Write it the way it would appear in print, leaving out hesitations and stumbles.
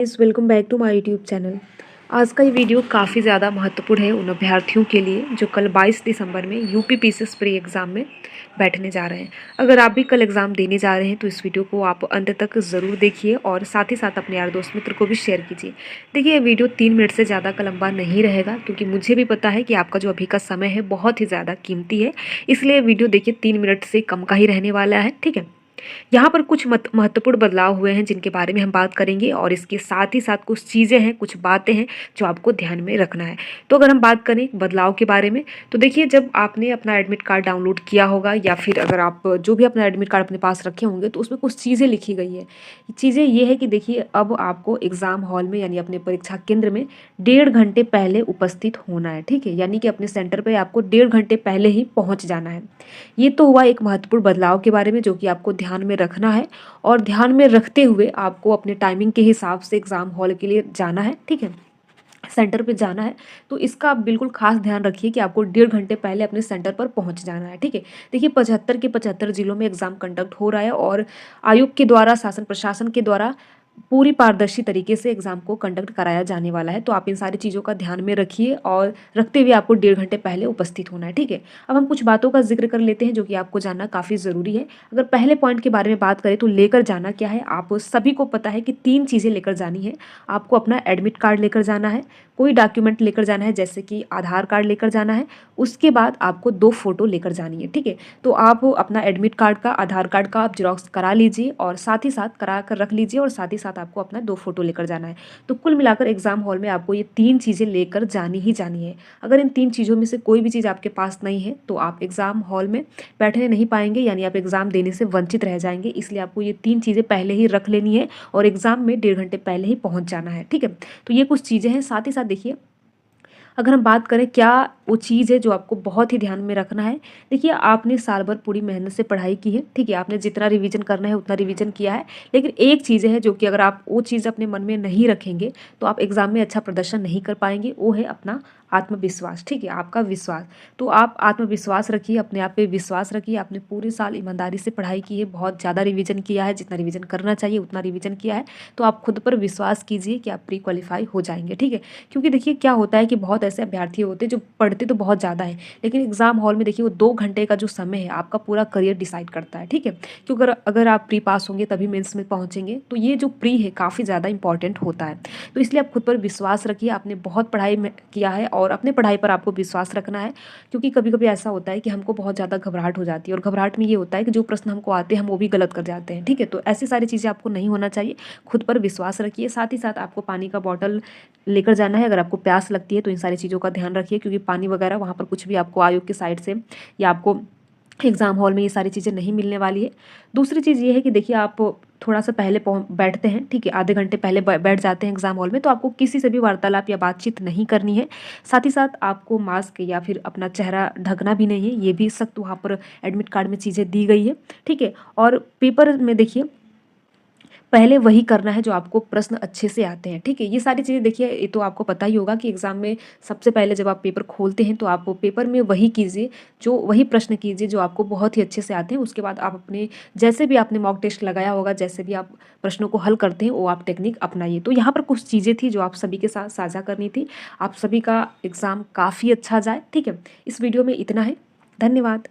Welcome back to my YouTube channel. आज का ये वीडियो काफ़ी ज़्यादा महत्वपूर्ण है उन अभ्यर्थियों के लिए जो कल 22 दिसंबर में यूपी पीसीएस प्री एग्ज़ाम में बैठने जा रहे हैं। अगर आप भी कल एग्ज़ाम देने जा रहे हैं तो इस वीडियो को आप अंत तक ज़रूर देखिए और साथ ही साथ अपने यार दोस्त मित्र को भी शेयर कीजिए। देखिए, ये वीडियो 3 मिनट से ज़्यादा का लंबा नहीं रहेगा, क्योंकि मुझे भी पता है कि आपका जो अभी का समय है बहुत ही ज़्यादा कीमती है। इसलिए वीडियो देखिए 3 मिनट से कम का ही रहने वाला है, ठीक है। यहाँ पर कुछ महत्वपूर्ण बदलाव हुए हैं जिनके बारे में हम बात करेंगे, और इसके साथ ही साथ कुछ चीज़ें हैं, कुछ बातें हैं जो आपको ध्यान में रखना है। तो अगर हम बात करें बदलाव के बारे में, तो देखिए, जब आपने अपना एडमिट कार्ड डाउनलोड किया होगा या फिर अगर आप जो भी अपना एडमिट कार्ड अपने पास रखे होंगे तो उसमें कुछ चीज़ें लिखी गई है। चीज़ें ये है कि देखिए, अब आपको एग्ज़ाम हॉल में यानी अपने परीक्षा केंद्र में 1.5 घंटे पहले उपस्थित होना है, ठीक है। यानी कि अपने सेंटर पर आपको 1.5 घंटे पहले ही पहुँच जाना है। ये तो हुआ एक महत्वपूर्ण बदलाव के बारे में जो कि आपको ध्यान में रखना है, और ध्यान में रखते हुए आपको अपने टाइमिंग के हिसाब से एग्ज़ाम हॉल के लिए जाना है, ठीक है, सेंटर पे जाना है। तो इसका आप बिल्कुल खास ध्यान रखिए कि आपको 1.5 घंटे पहले अपने सेंटर पर पहुंच जाना है, ठीक है। देखिए, 75 के 75 जिलों में एग्ज़ाम कंडक्ट हो रहा है, और आयोग के द्वारा, शासन प्रशासन के द्वारा पूरी पारदर्शी तरीके से एग्ज़ाम को कंडक्ट कराया जाने वाला है। तो आप इन सारी चीज़ों का ध्यान में रखिए, और रखते हुए आपको 1.5 घंटे पहले उपस्थित होना है, ठीक है। अब हम कुछ बातों का जिक्र कर लेते हैं जो कि आपको जानना काफ़ी ज़रूरी है। अगर पहले पॉइंट के बारे में बात करें तो लेकर जाना क्या है, आप सभी को पता है कि 3 चीज़ें लेकर जानी है। आपको अपना एडमिट कार्ड लेकर जाना है, कोई डॉक्यूमेंट लेकर जाना है जैसे कि आधार कार्ड लेकर जाना है, उसके बाद आपको 2 फ़ोटो लेकर जानी है, ठीक है। तो आप अपना एडमिट कार्ड का, आधार कार्ड का आप ज़ेरॉक्स करा लीजिए, और साथ ही साथ करा कर रख लीजिए, और साथ ही साथ आपको अपना 2 फ़ोटो लेकर जाना है। तो कुल मिलाकर एग्ज़ाम हॉल में आपको ये 3 चीज़ें लेकर जानी ही जानी है। अगर इन 3 चीज़ों में से कोई भी चीज़ आपके पास नहीं है तो आप एग्ज़ाम हॉल में बैठने नहीं पाएंगे, यानी आप एग्ज़ाम देने से वंचित रह जाएंगे। इसलिए आपको ये 3 चीज़ें पहले ही रख लेनी है, और एग्ज़ाम में 1.5 घंटे पहले ही पहुँच जाना है, ठीक है। तो ये कुछ चीज़ें हैं। साथ ही साथ देखिए, अगर हम बात करें क्या वो चीज़ है जो आपको बहुत ही ध्यान में रखना है। देखिए, आपने साल भर पूरी मेहनत से पढ़ाई की है, ठीक है, आपने जितना रिवीजन करना है उतना रिवीजन किया है, लेकिन एक चीज़ है जो कि अगर आप वो चीज़ अपने मन में नहीं रखेंगे तो आप एग्ज़ाम में अच्छा प्रदर्शन नहीं कर पाएंगे। वो है अपना आत्मविश्वास, ठीक है, आपका विश्वास। तो आप आत्मविश्वास रखिए, अपने आप पे विश्वास रखिए। आपने पूरे साल ईमानदारी से पढ़ाई की है, बहुत ज़्यादा रिवीजन किया है, जितना रिवीजन करना चाहिए उतना रिवीजन किया है। तो आप खुद पर विश्वास कीजिए कि आप प्री क्वालिफाई हो जाएंगे, ठीक है। क्योंकि देखिए, क्या होता है कि बहुत ऐसे अभ्यर्थी होते हैं जो पढ़ते तो बहुत ज़्यादा है, लेकिन एग्ज़ाम हॉल में देखिए वो 2 घंटे का जो समय है आपका पूरा करियर डिसाइड करता है, ठीक है। क्योंकि अगर आप प्री पास होंगे तभी मेंस में पहुंचेंगे, तो ये जो प्री है काफ़ी ज़्यादा इंपॉर्टेंट होता है। तो इसलिए आप खुद पर विश्वास रखिए। आपने बहुत पढ़ाई में किया है, और अपने पढ़ाई पर आपको विश्वास रखना है। क्योंकि कभी कभी ऐसा होता है कि हमको बहुत ज़्यादा घबराहट हो जाती है, और घबराहट में ये होता है कि जो प्रश्न हमको आते हैं हम वो भी गलत कर जाते हैं, ठीक है। तो ऐसी सारी चीज़ें आपको नहीं होना चाहिए। खुद पर विश्वास रखिए। साथ ही साथ आपको पानी का बॉटल लेकर जाना है। अगर आपको प्यास लगती है तो इन सारी चीज़ों का ध्यान रखिए, क्योंकि पानी वगैरह वहाँ पर कुछ भी आपको आयोग की साइड से या आपको एग्ज़ाम हॉल में ये सारी चीज़ें नहीं मिलने वाली है। दूसरी चीज़ ये है कि देखिए, आप थोड़ा सा पहले बैठते हैं, ठीक है, आधे घंटे पहले बैठ जाते हैं एग्ज़ाम हॉल में, तो आपको किसी से भी वार्तालाप या बातचीत नहीं करनी है। साथ ही साथ आपको मास्क या फिर अपना चेहरा ढकना भी नहीं है, ये भी सख्त वहाँ पर एडमिट कार्ड में चीज़ें दी गई है, ठीक है। और पेपर में देखिए, पहले वही करना है जो आपको प्रश्न अच्छे से आते हैं, ठीक है। ये सारी चीज़ें देखिए, ये तो आपको पता ही होगा कि एग्ज़ाम में सबसे पहले जब आप पेपर खोलते हैं तो आप वो पेपर में वही कीजिए, जो वही प्रश्न कीजिए जो आपको बहुत ही अच्छे से आते हैं। उसके बाद आप अपने जैसे भी आपने मॉक टेस्ट लगाया होगा, जैसे भी आप प्रश्नों को हल करते हैं वो आप टेक्निक अपनाइए। तो यहाँ पर कुछ चीज़ें थी जो आप सभी के साथ साझा करनी थी। आप सभी का एग्ज़ाम काफ़ी अच्छा जाए, ठीक है। इस वीडियो में इतना है। धन्यवाद।